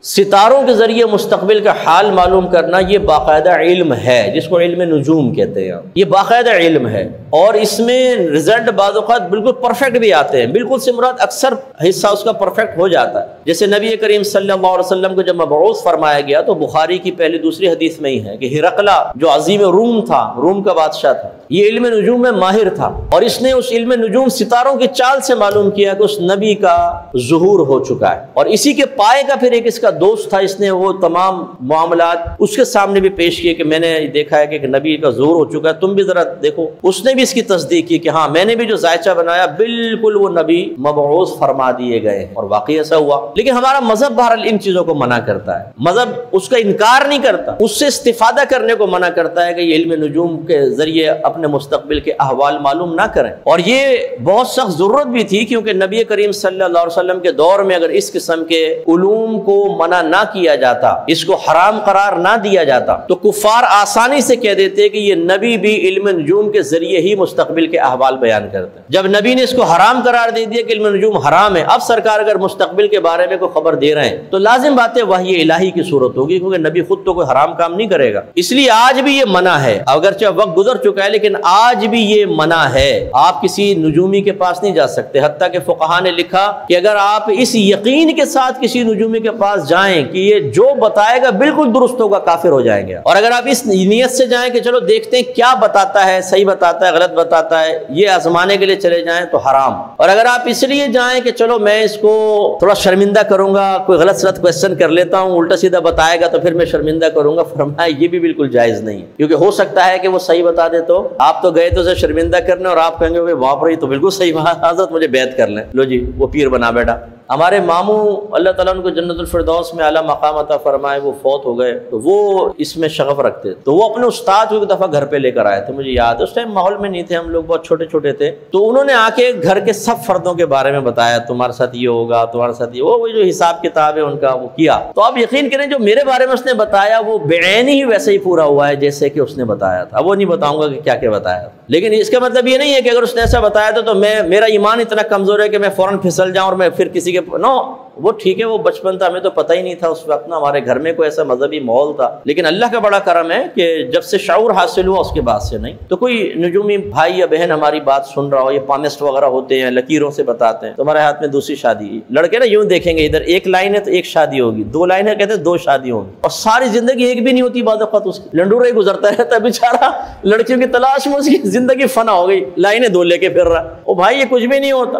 ستاروں کے ذریعے مستقبل کا حال معلوم کرنا یہ باقاعدہ علم ہے، جس کو علم نجوم کہتے ہیں، یہ باقاعدہ علم ہے، اور اس میں رزلٹ بعض اوقات بالکل پرفیکٹ بھی آتے ہیں، بالکل سے مراد اکثر حصہ اس کا پرفیکٹ ہو جاتا ہے۔ جیسے نبی کریم صلی اللہ علیہ وسلم کو جب مبعوث فرمایا گیا تو بخاری کی پہلی دوسری حدیث میں ہی ہے کہ ہرقلہ جو عظیم روم تھا، روم کا بادشاہ تھا، یہ علم نجوم میں ماہر تھا، اور اس نے اس علم نجوم ستاروں کی چال سے معلوم کیا کہ اس نبی کا ظہور ہو چکا ہے، اور اسی کے پائے کا پھر ایک اس کا دوست تھا، اس نے وہ تمام معاملات اس کے سامنے بھی پیش کیے کہ میں نے دیکھا ہے کہ نبی کا ظہور ہو چکا ہے، تم بھی ذرا دیکھو۔ اس نے بھی اس کی تصدیق کی کہ ہاں میں نے بھی جو ذائچہ بنایا بالکل وہ نبی مبعوث فرما دیے گئے، اور واقعی ایسا ہوا۔ لیکن ہمارا مذہب بہرحال ان چیزوں کو منع کرتا ہے، مذہب اس کا انکار نہیں کرتا، اس سے استفادہ کرنے کو منع کرتا ہے کہ یہ علم نجوم کے ذریعے اپنے مستقبل کے احوال معلوم نہ کریں، اور یہ بہت سخت ضرورت بھی تھی، کیونکہ نبی کریم صلی اللہ علیہ وسلم کے دور میں اگر اس قسم کے علوم کو منع نہ کیا جاتا، اس کو حرام قرار نہ دیا جاتا، تو کفار آسانی سے کہہ دیتے کہ یہ نبی بھی علم نجوم کے ذریعے ہی مستقبل کے احوال بیان کرتے ہیں۔ جب نبی نے اس کو حرام قرار دے دیا کہ علم نجوم حرام ہے، اب سرکار اگر مستقبل کے بارے میں کوئی خبر دے رہے ہیں تو لازم بات ہے وحی الہی کی صورت ہوگی، کیونکہ نبی خود تو کوئی حرام کام نہیں کرے گا۔ اس لیے آج بھی یہ منع ہے، اگرچہ وقت گزر چکا ہے لیکن آج بھی یہ منع ہے، آپ کسی نجومی کے پاس نہیں جا سکتے، حتیٰ کہ فقہا نے لکھا کہ اگر آپ اس یقین کے ساتھ کسی نجومی کے پاس جائیں کہ یہ جو بتائے گا بالکل درست ہوگا، کافر ہو جائیں گے، اور اگر آپ اس نیت سے جائیں کہ چلو دیکھتے ہیں کیا بتاتا ہے، صحیح بتاتا ہے غلط بتاتا ہے، یہ آزمانے کے لیے چلے جائیں تو حرام، اور اگر آپ اس لیے جائیں کہ چلو میں اس کو تھوڑا شرمندہ کروں گا، کوئی غلط سلط کویسچن کر لیتا ہوں، الٹا سیدھا بتائے گا تو پھر میں شرمندہ کروں گا، فرمایا یہ بھی بالکل جائز نہیں ہے، کیونکہ ہو سکتا ہے کہ وہ صحیح بتا دے تو آپ تو گئے تو اسے شرمندہ کرنے، اور آپ کہیں گے وہاں پر ہی تو بالکل صحیح بات، حضرت مجھے بیعت کر لیں، لو جی وہ پیر بنا بیٹھا۔ ہمارے ماموں اللہ تعالیٰ ان کو جنت الفردوس میں اعلیٰ مقام عطا فرمائے، وہ فوت ہو گئے، تو وہ اس میں شغف رکھتے، تو وہ اپنے استاد کو ایک دفعہ گھر پہ لے کر آئے تھے، مجھے یاد ہے اس ٹائم ماحول میں نہیں تھے ہم لوگ، بہت چھوٹے چھوٹے تھے، تو انہوں نے آ کے گھر کے سب فردوں کے بارے میں بتایا، تمہارے ساتھ یہ ہوگا، تمہارے ساتھ یہ، وہ جو حساب کتاب ہے ان کا وہ کیا، تو آپ یقین کریں جو میرے بارے میں اس نے بتایا وہ بعین ہی ویسے ہی پورا ہوا ہے جیسے کہ اس نے بتایا تھا۔ وہ نہیں بتاؤں گا کہ کیا کیا بتایا تھا، لیکن اس کا مطلب یہ نہیں ہے کہ اگر اس نے ایسا بتایا تھا تو میرا ایمان اتنا کمزور ہے کہ میں فوراً پھسل جاؤں اور میں پھر کسی کے نو، وہ ٹھیک ہے، وہ بچپن تھا، ہمیں تو پتہ ہی نہیں تھا اس وقت نا، ہمارے گھر میں کوئی ایسا مذہبی ماحول تھا، لیکن اللہ کا بڑا کرم ہے کہ جب سے شعور حاصل ہوا اس کے بعد سے نہیں۔ تو کوئی نجومی بھائی یا بہن ہماری بات سن رہا ہو، یہ پامسٹ وغیرہ ہوتے ہیں، لکیروں سے بتاتے ہیں تمہارے ہاتھ میں دوسری شادی، لڑکے نا یوں دیکھیں گے ادھر ایک لائن ہے تو ایک شادی ہوگی، دو لائن ہے کہتے ہیں دو شادی ہوگی، اور ساری زندگی ایک بھی نہیں ہوتی، بعض اوقات اس کی لنڈورا ہی گزرتا رہتا ہے بیچارہ، لڑکیوں کی تلاش میں اس کی زندگی فنا ہو گئی، لائنیں دو لے کے پھر رہا، او بھائی یہ کچھ بھی نہیں ہوتا۔